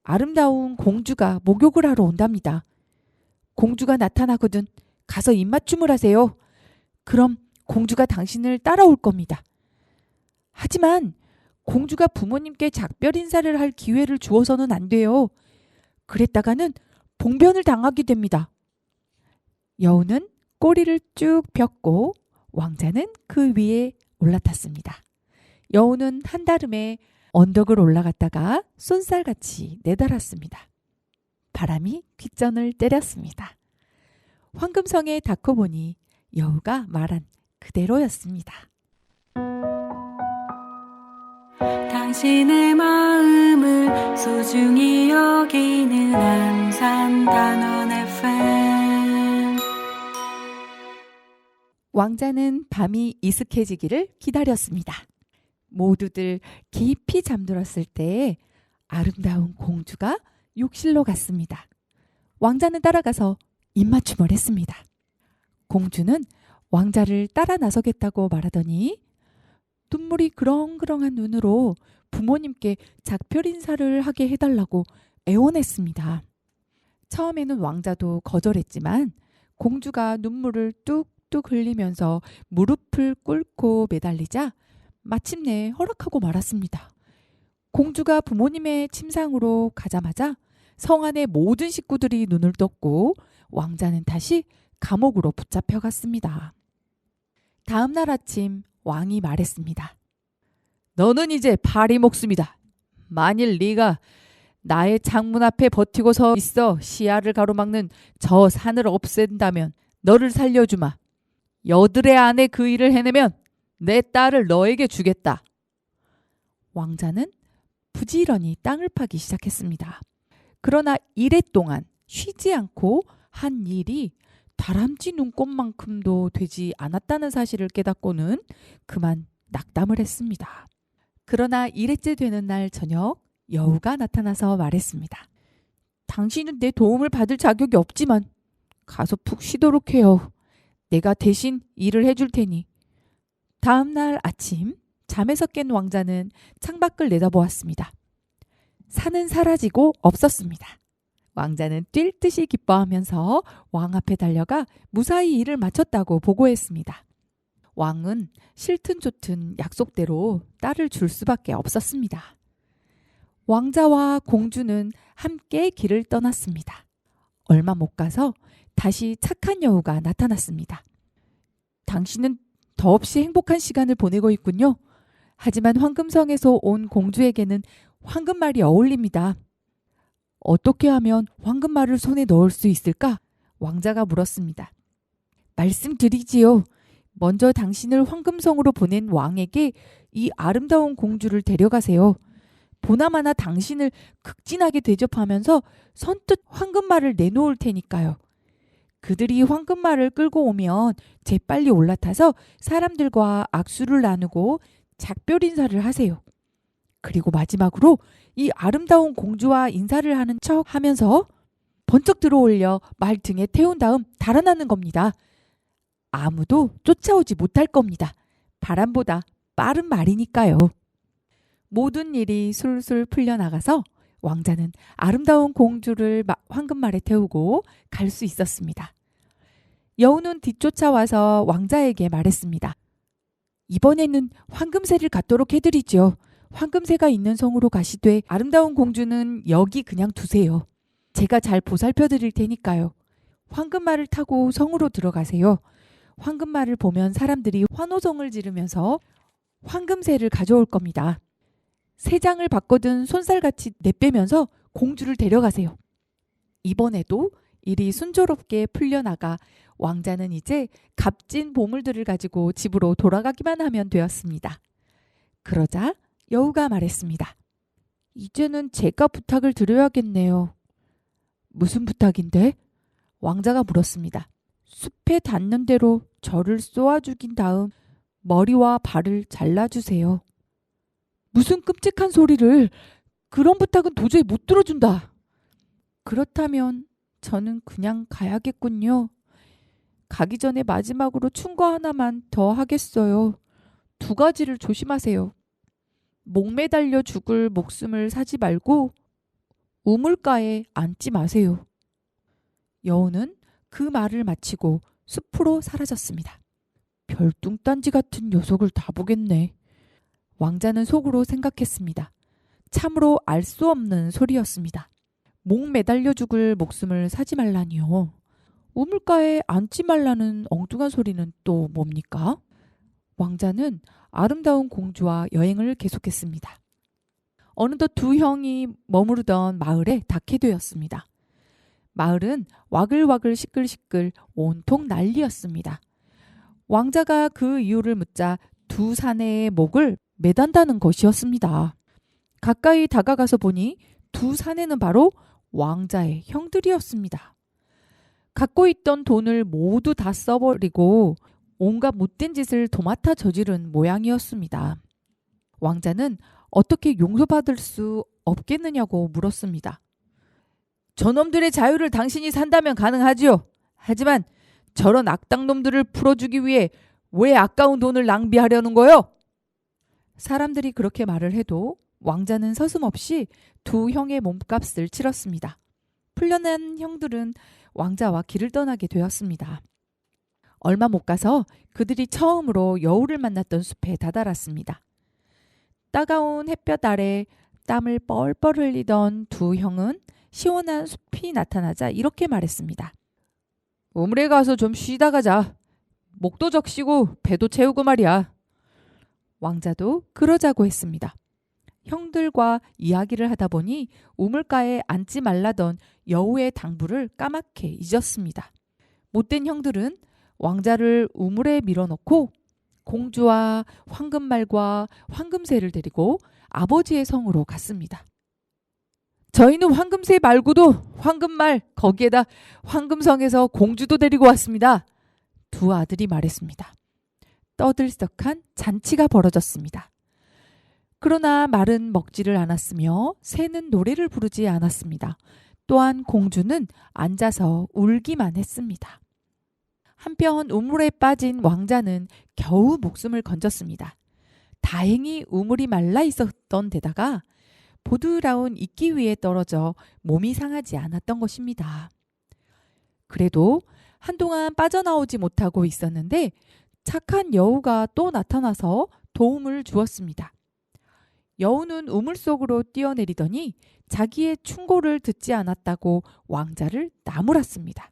아름다운 공주가 목욕을 하러 온답니다. 공주가 나타나거든 가서 입맞춤을 하세요. 그럼 공주가 당신을 따라올 겁니다. 하지만 공주가 부모님께 작별 인사를 할 기회를 주어서는 안 돼요. 그랬다가는 봉변을 당하게 됩니다. 여우는 꼬리를 쭉 폈고 왕자는 그 위에 올라탔습니다. 여우는 한다름에 언덕을 올라갔다가 쏜살같이 내달았습니다. 바람이 귓전을 때렸습니다. 황금성에 닿고 보니 여우가 말한 그대로였습니다. 당신의 마음을 소중히 여기는 안산 단원 FM. 왕자는 밤이 이슥해지기를 기다렸습니다. 모두들 깊이 잠들었을 때에 아름다운 공주가 욕실로 갔습니다. 왕자는 따라가서 입맞춤을 했습니다. 공주는 왕자를 따라 나서겠다고 말하더니 눈물이 그렁그렁한 눈으로 부모님께 작별 인사를 하게 해달라고 애원했습니다. 처음에는 왕자도 거절했지만 공주가 눈물을 뚝뚝 흘리면서 무릎을 꿇고 매달리자 마침내 허락하고 말았습니다. 공주가 부모님의 침상으로 가자마자 성 안의 모든 식구들이 눈을 떴고 왕자는 다시 감옥으로 붙잡혀갔습니다. 다음 날 아침 왕이 말했습니다. 너는 이제 파리 목숨이다. 만일 네가 나의 창문 앞에 버티고 서 있어 시야를 가로막는 저 산을 없앤다면 너를 살려주마. 여드레 안에 그 일을 해내면 내 딸을 너에게 주겠다. 왕자는 부지런히 땅을 파기 시작했습니다. 그러나 이래 동안 쉬지 않고 한 일이 다람쥐 눈곱만큼도 되지 않았다는 사실을 깨닫고는 그만 낙담을 했습니다. 그러나 일회째 되는 날 저녁 여우가 나타나서 말했습니다. 당신은 내 도움을 받을 자격이 없지만 가서 푹 쉬도록 해요. 내가 대신 일을 해줄 테니. 다음 날 아침 잠에서 깬 왕자는 창밖을 내다보았습니다. 산은 사라지고 없었습니다. 왕자는 뛸 듯이 기뻐하면서 왕 앞에 달려가 무사히 일을 마쳤다고 보고했습니다. 왕은 싫든 좋든 약속대로 딸을 줄 수밖에 없었습니다. 왕자와 공주는 함께 길을 떠났습니다. 얼마 못 가서 다시 착한 여우가 나타났습니다. 당신은 더없이 행복한 시간을 보내고 있군요. 하지만 황금성에서 온 공주에게는 황금말이 어울립니다. 어떻게 하면 황금말을 손에 넣을 수 있을까? 왕자가 물었습니다. 말씀드리지요. 먼저 당신을 황금성으로 보낸 왕에게 이 아름다운 공주를 데려가세요. 보나마나 당신을 극진하게 대접하면서 선뜻 황금말을 내놓을 테니까요. 그들이 황금말을 끌고 오면 재빨리 올라타서 사람들과 악수를 나누고 작별 인사를 하세요. 그리고 마지막으로 이 아름다운 공주와 인사를 하는 척 하면서 번쩍 들어올려 말 등에 태운 다음 달아나는 겁니다. 아무도 쫓아오지 못할 겁니다. 바람보다 빠른 말이니까요. 모든 일이 술술 풀려나가서 왕자는 아름다운 공주를 황금말에 태우고 갈 수 있었습니다. 여우는 뒤쫓아와서 왕자에게 말했습니다. 이번에는 황금새를 갖도록 해드리죠. 황금새가 있는 성으로 가시되 아름다운 공주는 여기 그냥 두세요. 제가 잘 보살펴 드릴 테니까요. 황금말을 타고 성으로 들어가세요. 황금말을 보면 사람들이 환호성을 지르면서 황금새를 가져올 겁니다. 새 장을 바꿔든 손살같이 내빼면서 공주를 데려가세요. 이번에도 일이 순조롭게 풀려나가 왕자는 이제 값진 보물들을 가지고 집으로 돌아가기만 하면 되었습니다. 그러자 여우가 말했습니다. 이제는 제가 부탁을 드려야겠네요. 무슨 부탁인데? 왕자가 물었습니다. 숲에 닿는 대로 저를 쏘아 죽인 다음 머리와 발을 잘라주세요. 무슨 끔찍한 소리를. 그런 부탁은 도저히 못 들어준다. 그렇다면 저는 그냥 가야겠군요. 가기 전에 마지막으로 충고 하나만 더 하겠어요. 2가지를 조심하세요. 목 매달려 죽을 목숨을 사지 말고 우물가에 앉지 마세요. 여우는 그 말을 마치고 숲으로 사라졌습니다. 별뚱딴지 같은 녀석을 다 보겠네. 왕자는 속으로 생각했습니다. 참으로 알 수 없는 소리였습니다. 목 매달려 죽을 목숨을 사지 말라니요. 우물가에 앉지 말라는 엉뚱한 소리는 또 뭡니까? 왕자는 아름다운 공주와 여행을 계속했습니다. 어느덧 2 형이 머무르던 마을에 닿게 되었습니다. 마을은 와글와글 시끌시끌 온통 난리였습니다. 왕자가 그 이유를 묻자 2 사내의 목을 매단다는 것이었습니다. 가까이 다가가서 보니 2 사내는 바로 왕자의 형들이었습니다. 갖고 있던 돈을 모두 다 써버리고 온갖 못된 짓을 도맡아 저지른 모양이었습니다. 왕자는 어떻게 용서받을 수 없겠느냐고 물었습니다. 저놈들의 자유를 당신이 산다면 가능하지요. 하지만 저런 악당놈들을 풀어주기 위해 왜 아까운 돈을 낭비하려는 거요? 사람들이 그렇게 말을 해도 왕자는 서슴없이 2 형의 몸값을 치렀습니다. 풀려난 형들은 왕자와 길을 떠나게 되었습니다. 얼마 못 가서 그들이 처음으로 여우를 만났던 숲에 다다랐습니다. 따가운 햇볕 아래 땀을 뻘뻘 흘리던 두 형은 시원한 숲이 나타나자 이렇게 말했습니다. 우물에 가서 좀 쉬다 가자. 목도 적시고 배도 채우고 말이야. 왕자도 그러자고 했습니다. 형들과 이야기를 하다 보니 우물가에 앉지 말라던 여우의 당부를 까맣게 잊었습니다. 못된 형들은 왕자를 우물에 밀어넣고 공주와 황금말과 황금새를 데리고 아버지의 성으로 갔습니다. 저희는 황금새 말고도 황금말, 거기에다 황금성에서 공주도 데리고 왔습니다. 두 아들이 말했습니다. 떠들썩한 잔치가 벌어졌습니다. 그러나 말은 먹지를 않았으며 새는 노래를 부르지 않았습니다. 또한 공주는 앉아서 울기만 했습니다. 한편 우물에 빠진 왕자는 겨우 목숨을 건졌습니다. 다행히 우물이 말라 있었던 데다가 보드라운 이끼 위에 떨어져 몸이 상하지 않았던 것입니다. 그래도 한동안 빠져나오지 못하고 있었는데 착한 여우가 또 나타나서 도움을 주었습니다. 여우는 우물 속으로 뛰어내리더니 자기의 충고를 듣지 않았다고 왕자를 나무랐습니다.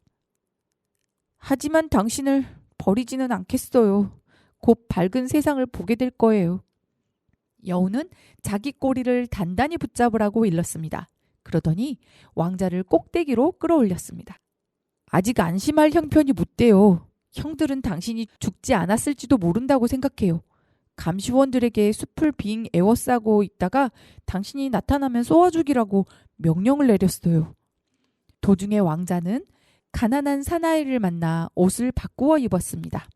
하지만 당신을 버리지는 않겠어요. 곧 밝은 세상을 보게 될 거예요. 여우는 자기 꼬리를 단단히 붙잡으라고 일렀습니다. 그러더니 왕자를 꼭대기로 끌어올렸습니다. 아직 안심할 형편이 못 돼요. 형들은 당신이 죽지 않았을지도 모른다고 생각해요. 감시원들에게 숲을 빙 에워싸고 있다가 당신이 나타나면 쏘아 죽이라고 명령을 내렸어요. 도중에 왕자는 가난한 사나이를 만나 옷을 바꾸어 입었습니다.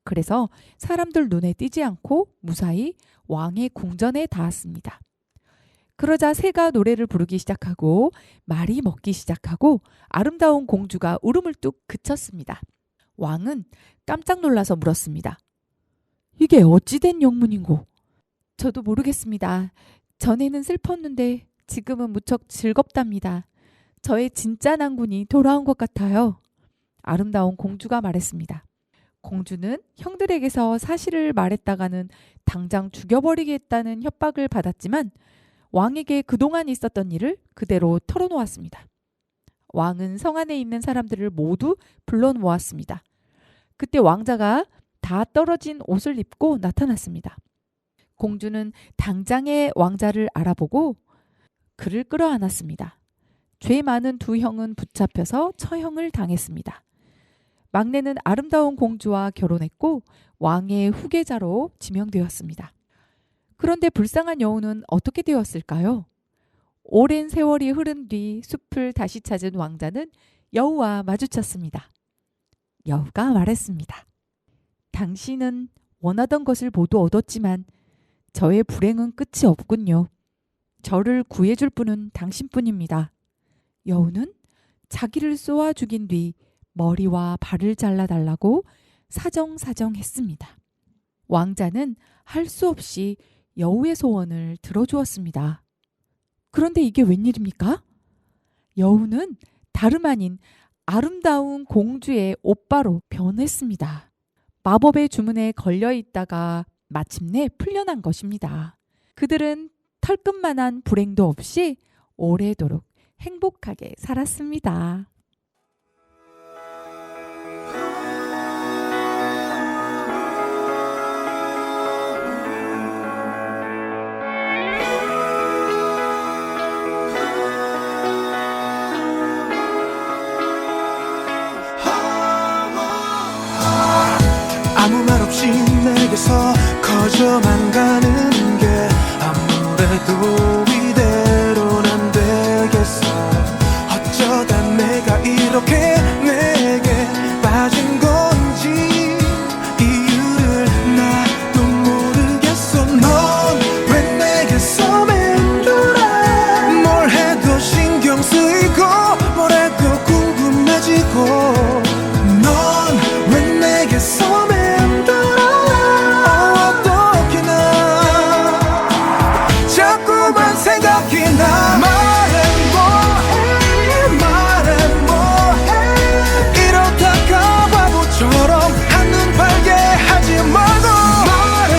그래서 사람들 눈에 띄지 않고 무사히 왕의 궁전에 닿았습니다. 그러자 새가 노래를 부르기 시작하고 말이 먹기 시작하고 아름다운 공주가 울음을 뚝 그쳤습니다. 왕은 깜짝 놀라서 물었습니다. 이게 어찌된 영문인고? 저도 모르겠습니다. 전에는 슬펐는데 지금은 무척 즐겁답니다. 저의 진짜 낭군이 돌아온 것 같아요. 아름다운 공주가 말했습니다. 공주는 형들에게서 사실을 말했다가는 당장 죽여버리겠다는 협박을 받았지만 왕에게 그동안 있었던 일을 그대로 털어놓았습니다. 왕은 성 안에 있는 사람들을 모두 불러 모았습니다. 그때 왕자가 다 떨어진 옷을 입고 나타났습니다. 공주는 당장의 왕자를 알아보고 그를 끌어안았습니다. 죄 많은 두 형은 붙잡혀서 처형을 당했습니다. 막내는 아름다운 공주와 결혼했고 왕의 후계자로 지명되었습니다. 그런데 불쌍한 여우는 어떻게 되었을까요? 오랜 세월이 흐른 뒤 숲을 다시 찾은 왕자는 여우와 마주쳤습니다. 여우가 말했습니다. 당신은 원하던 것을 모두 얻었지만 저의 불행은 끝이 없군요. 저를 구해줄 분은 당신뿐입니다. 여우는 자기를 쏘아 죽인 뒤 머리와 발을 잘라달라고 사정사정했습니다. 왕자는 할 수 없이 여우의 소원을 들어주었습니다. 그런데 이게 웬일입니까? 여우는 다름 아닌 아름다운 공주의 오빠로 변했습니다. 마법의 주문에 걸려 있다가 마침내 풀려난 것입니다. 그들은 털끝만한 불행도 없이 오래도록 행복하게 살았습니다. 아무 말 없이 내게서 커져만 가는 게 아무래도 이대로는 안 되겠어. 어쩌다 내가 이렇게 내게 빠진 건지 이유를 나도 모르겠어. 넌 왜 내게서 맴돌아. 뭘 해도 신경 쓰이고 뭘 해도 궁금해지고 넌 왜 내게서 생각이 나. 말해 뭐해 이러다가 바보처럼 한눈 팔게 하지 말고 말해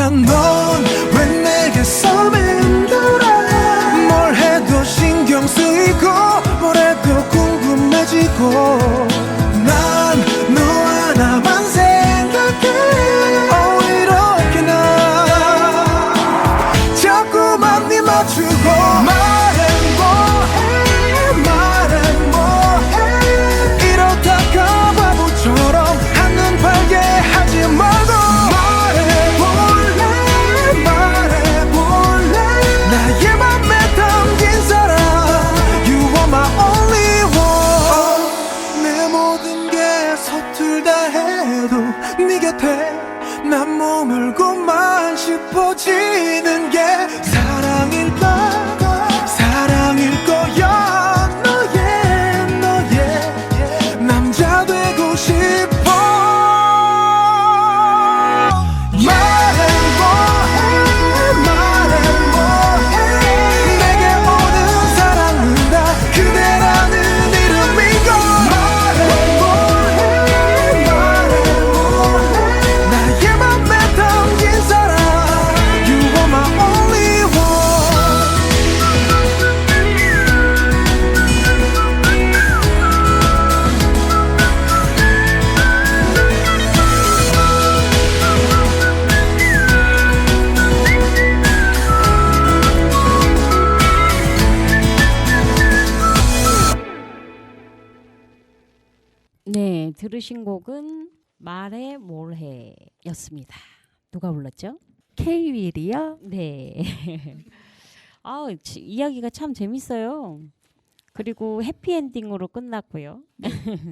난 넌 왜 내게서 맴돌아 뭘 해도 신경 쓰이고 뭘 해도 궁금해지고 난 너 하나만 생각해 이렇게 나 자꾸만 네 맞추고 말해 뭐해 이러다가 바보처럼 한눈 팔게 하지 말고 말해볼래 나의 맘에 담긴 사람 You are my only one 내 모든 게 서툴다 해도 네 곁에 난 머물고만 싶어지는 게 사랑일까 사랑일 거야 너의 남자 되고 싶어 말해 뭐해 내게 오는 사랑은 다 그대라는 이름이고 말해 뭐해 나의 맘에 담긴 사람 You are my only one 네, 들으신 곡은 말해 뭘해 였습니다. 누가 불렀죠? K-윌이요? 네. 이야기가 참 재밌어요. 그리고 해피엔딩으로 끝났고요.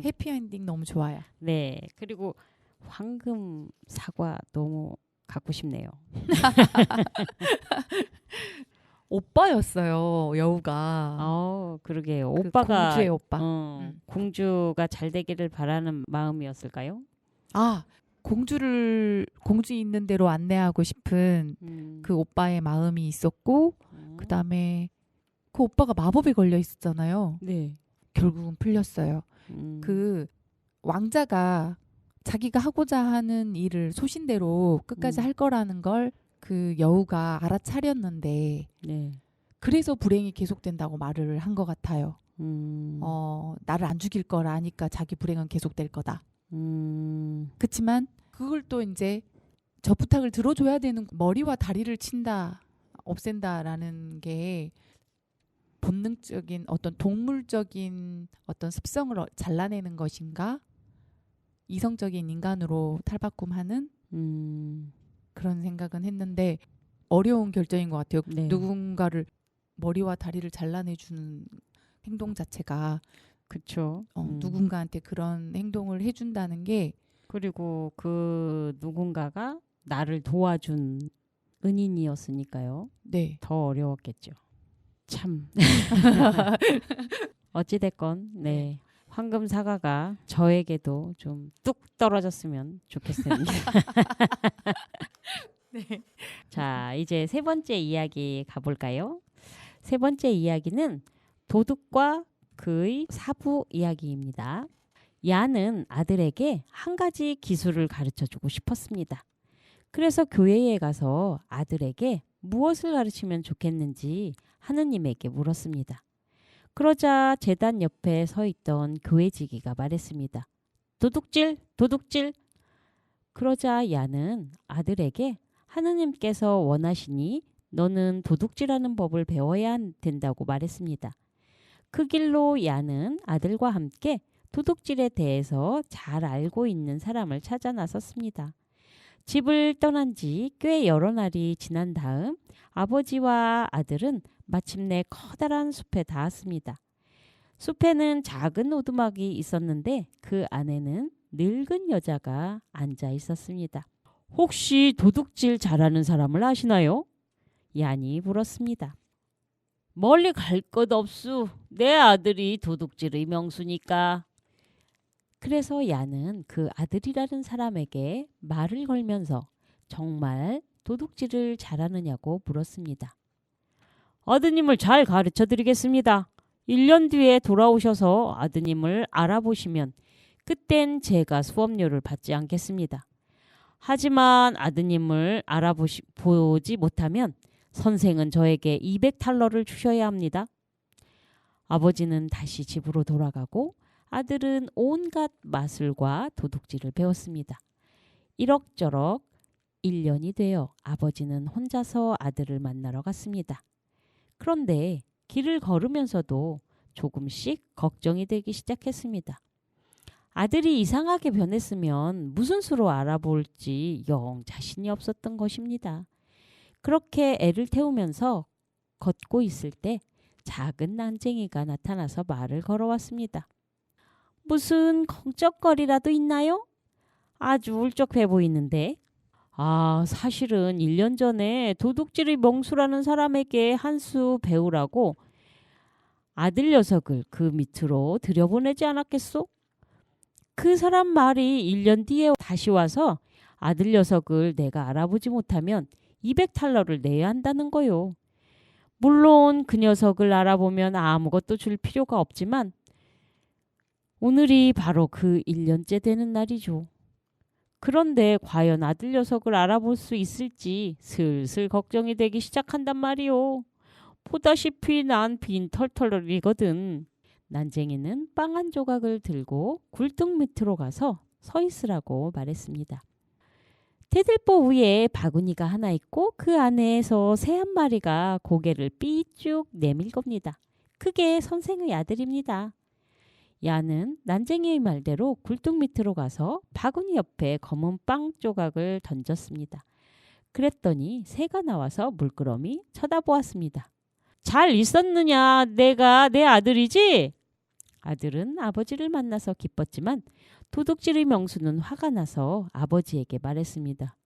해피엔딩 너무 좋아요. 네. 그리고 황금 사과 너무 갖고 싶네요. 오빠였어요, 여우가. 그러게요. 그 오빠가 공주의 오빠. 공주가 잘 되기를 바라는 마음이었을까요? 공주 있는 대로 안내하고 싶은 그 오빠의 마음이 있었고 그다음에 그 오빠가 마법에 걸려 있었잖아요. 네. 결국은 풀렸어요. 그 왕자가 자기가 하고자 하는 일을 소신대로 끝까지 할 거라는 걸 그 여우가 알아차렸는데 네. 그래서 불행이 계속된다고 말을 한 것 같아요. 나를 안 죽일 거라 아니까 자기 불행은 계속될 거다. 그치만 그걸 또 이제 저 부탁을 들어줘야 되는 머리와 다리를 친다, 없앤다라는 게 본능적인 어떤 동물적인 어떤 습성을 잘라내는 것인가? 이성적인 인간으로 탈바꿈하는 그런 생각은 했는데 어려운 결정인 것 같아요. 네. 누군가를 머리와 다리를 잘라내주는 행동 자체가 그렇죠. 누군가한테 그런 행동을 해준다는 게 그리고 그 누군가가 나를 도와준 은인이었으니까요. 네. 더 어려웠겠죠. 참. 어찌됐건 네. 황금 사과가 저에게도 좀 뚝 떨어졌으면 좋겠습니다. 네. 자, 이제 세 번째 이야기 가볼까요? 세 번째 이야기는 도둑과 그의 사부 이야기입니다. 야는 아들에게 한 가지 기술을 가르쳐주고 싶었습니다. 그래서 교회에 가서 아들에게 무엇을 가르치면 좋겠는지 하느님에게 물었습니다. 그러자 제단 옆에 서 있던 교회지기가 말했습니다. 도둑질, 도둑질. 그러자 야는 아들에게 하느님께서 원하시니 너는 도둑질하는 법을 배워야 된다고 말했습니다. 그 길로 야는 아들과 함께 도둑질에 대해서 잘 알고 있는 사람을 찾아 나섰습니다. 집을 떠난 지 꽤 여러 날이 지난 다음 아버지와 아들은 마침내 커다란 숲에 닿았습니다. 숲에는 작은 오두막이 있었는데 그 안에는 늙은 여자가 앉아 있었습니다. 혹시 도둑질 잘하는 사람을 아시나요? 얀이 물었습니다. 멀리 갈 것 없수. 내 아들이 도둑질의 명수니까. 그래서 얀은 그 아들이라는 사람에게 말을 걸면서 정말 도둑질을 잘하느냐고 물었습니다. 아드님을 잘 가르쳐 드리겠습니다. 1년 뒤에 돌아오셔서 아드님을 알아보시면 그땐 제가 수업료를 받지 않겠습니다. 하지만 아드님을 보지 못하면 선생은 저에게 200달러를 주셔야 합니다. 아버지는 다시 집으로 돌아가고 아들은 온갖 마술과 도둑질을 배웠습니다. 이럭저럭 1년이 되어 아버지는 혼자서 아들을 만나러 갔습니다. 그런데 길을 걸으면서도 조금씩 걱정이 되기 시작했습니다. 아들이 이상하게 변했으면 무슨 수로 알아볼지 영 자신이 없었던 것입니다. 그렇게 애를 태우면서 걷고 있을 때 작은 난쟁이가 나타나서 말을 걸어왔습니다. 무슨 걱정거리라도 있나요? 아주 울적해 보이는데. 사실은 1년 전에 도둑질의 명수라는 사람에게 한 수 배우라고 아들 녀석을 그 밑으로 들여보내지 않았겠소? 그 사람 말이 1년 뒤에 다시 와서 아들 녀석을 내가 알아보지 못하면 200달러를 내야 한다는 거요. 물론 그 녀석을 알아보면 아무것도 줄 필요가 없지만 오늘이 바로 그 1년째 되는 날이죠. 그런데 과연 아들 녀석을 알아볼 수 있을지 슬슬 걱정이 되기 시작한단 말이오. 보다시피 난 빈털털이거든. 난쟁이는 빵 한 조각을 들고 굴뚝 밑으로 가서 서 있으라고 말했습니다. 테들보 위에 바구니가 하나 있고 그 안에서 새 한 마리가 고개를 삐쭉 내밀 겁니다. 그게 선생의 아들입니다. 야는 난쟁이의 말대로 굴뚝 밑으로 가서 바구니 옆에 검은 빵 조각을 던졌습니다. 그랬더니 새가 나와서 물끄러미 쳐다보았습니다. 잘 있었느냐? 내가 내 아들이지? 아들은 아버지를 만나서 기뻤지만 도둑질의 명수는 화가 나서 아버지에게 말했습니다.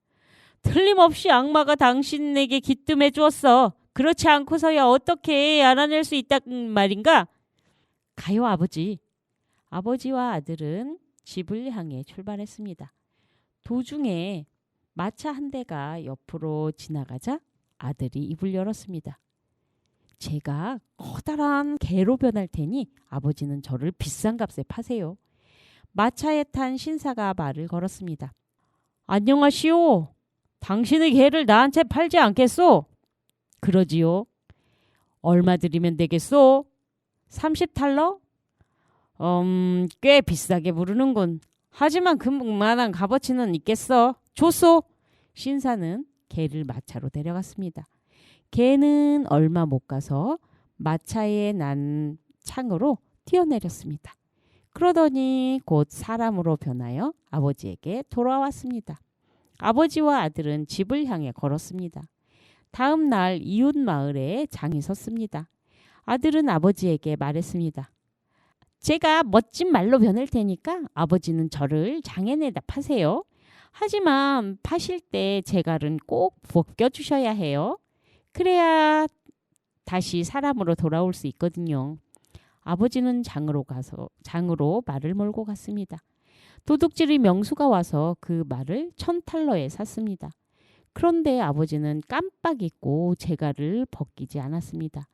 틀림없이 악마가 당신에게 기뜸해 주었어. 그렇지 않고서야 어떻게 알아낼 수 있단 말인가? 가요 아버지. 아버지와 아들은 집을 향해 출발했습니다. 도중에 마차 한 대가 옆으로 지나가자 아들이 입을 열었습니다. 제가 커다란 개로 변할 테니 아버지는 저를 비싼 값에 파세요. 마차에 탄 신사가 말을 걸었습니다. 안녕하시오. 당신의 개를 나한테 팔지 않겠소? 그러지요. 얼마 드리면 되겠소? 30달러? 꽤 비싸게 부르는군. 하지만 그만한 값어치는 있겠어. 줬소. 신사는 개를 마차로 데려갔습니다. 개는 얼마 못 가서 마차에 난 창으로 뛰어내렸습니다. 그러더니 곧 사람으로 변하여 아버지에게 돌아왔습니다. 아버지와 아들은 집을 향해 걸었습니다. 다음 날 이웃 마을에 장이 섰습니다. 아들은 아버지에게 말했습니다. 제가 멋진 말로 변할 테니까 아버지는 저를 장에 내다 파세요. 하지만 파실 때 제갈은 꼭 벗겨주셔야 해요. 그래야 다시 사람으로 돌아올 수 있거든요. 아버지는 장으로 말을 몰고 갔습니다. 도둑질의 명수가 와서 그 말을 1000달러에 샀습니다. 그런데 아버지는 깜빡 잊고 제갈을 벗기지 않았습니다.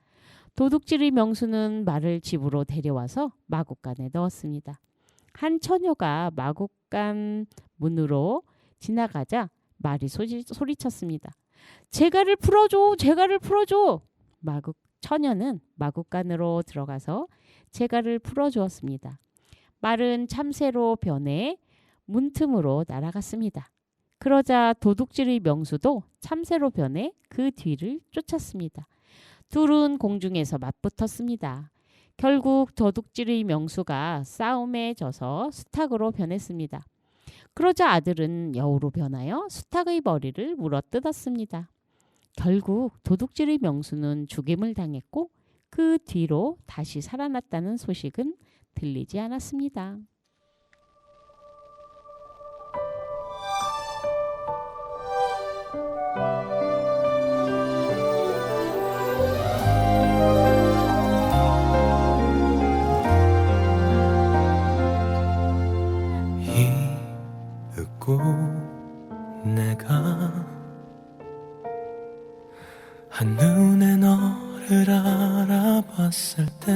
도둑질의 명수는 말을 집으로 데려와서 마구간에 넣었습니다. 한 처녀가 마구간 문으로 지나가자 말이 소리쳤습니다. 제갈을 풀어줘! 제갈을 풀어줘! 처녀는 마구간으로 들어가서 제갈을 풀어주었습니다. 말은 참새로 변해 문틈으로 날아갔습니다. 그러자 도둑질의 명수도 참새로 변해 그 뒤를 쫓았습니다. 둘은 공중에서 맞붙었습니다. 결국 도둑질의 명수가 싸움에 져서 수탉으로 변했습니다. 그러자 아들은 여우로 변하여 수탉의 머리를 물어뜯었습니다. 결국 도둑질의 명수는 죽임을 당했고 그 뒤로 다시 살아났다는 소식은 들리지 않았습니다. 잊고 내가 한눈에 너를 알아봤을 때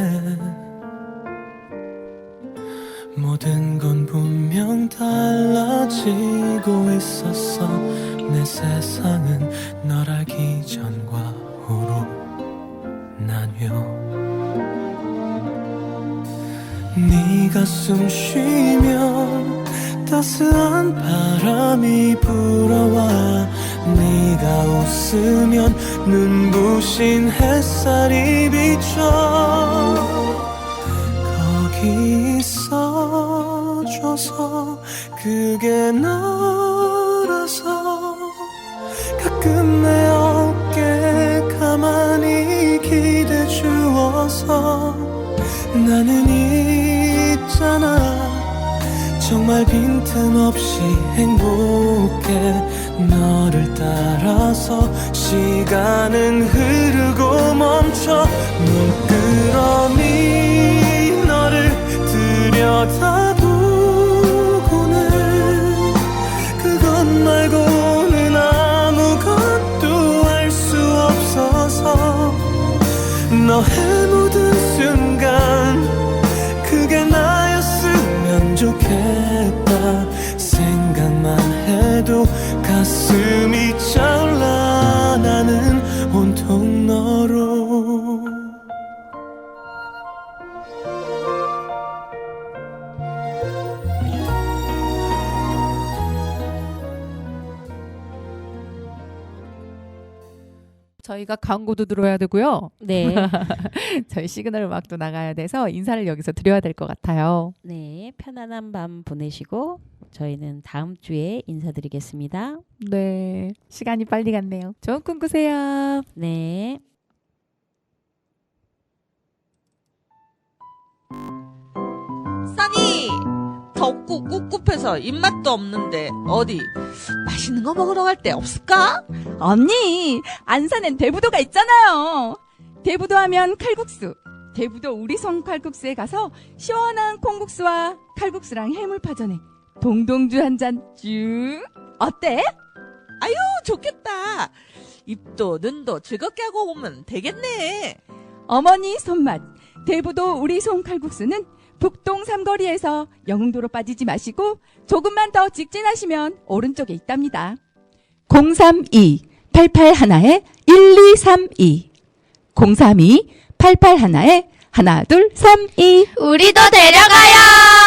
모든 건 분명 달라지고 있었어. 내 세상은 널 알기 전과 후로 나뉘어. 네가 숨 쉬면 따스한 바람이 불어와. 네가 웃으면 눈부신 햇살이 비춰. 거기 있어줘서 그게 너라서 가끔 내 어깨에 가만히 기대 주어서 나는 있잖아. 정말 빈틈없이 행복해. 너를 따라서 시간은 흐르고 멈춰. 눈끄러미 너를 들여다보고는 그것 말고는 아무것도 알 수 없어서 너의 모든 순간 그게 나였으면 좋겠다. 생각만 해도 가슴이 차올라. 나는 온통 너로. 저희가 광고도 들어야 되고요. 네. 저희 시그널 음악도 나가야 돼서 인사를 여기서 드려야 될 것 같아요. 네, 편안한 밤 보내시고 저희는 다음 주에 인사드리겠습니다. 네, 시간이 빨리 갔네요. 좋은 꿈 꾸세요. 네. 써니 덥고 꿉꿉해서 입맛도 없는데 어디 맛있는 거 먹으러 갈 데 없을까? 언니, 안산엔 대부도가 있잖아요. 대부도 하면 칼국수. 대부도 우리송 칼국수에 가서 시원한 콩국수와 칼국수랑 해물파전에 동동주 한 잔 쭉. 어때? 좋겠다. 입도 눈도 즐겁게 하고 오면 되겠네. 어머니 손맛. 대부도 우리송 칼국수는 북동 삼거리에서 영흥도로 빠지지 마시고 조금만 더 직진하시면 오른쪽에 있답니다. 032-881-1232 032-881-1232 우리도 데려가요!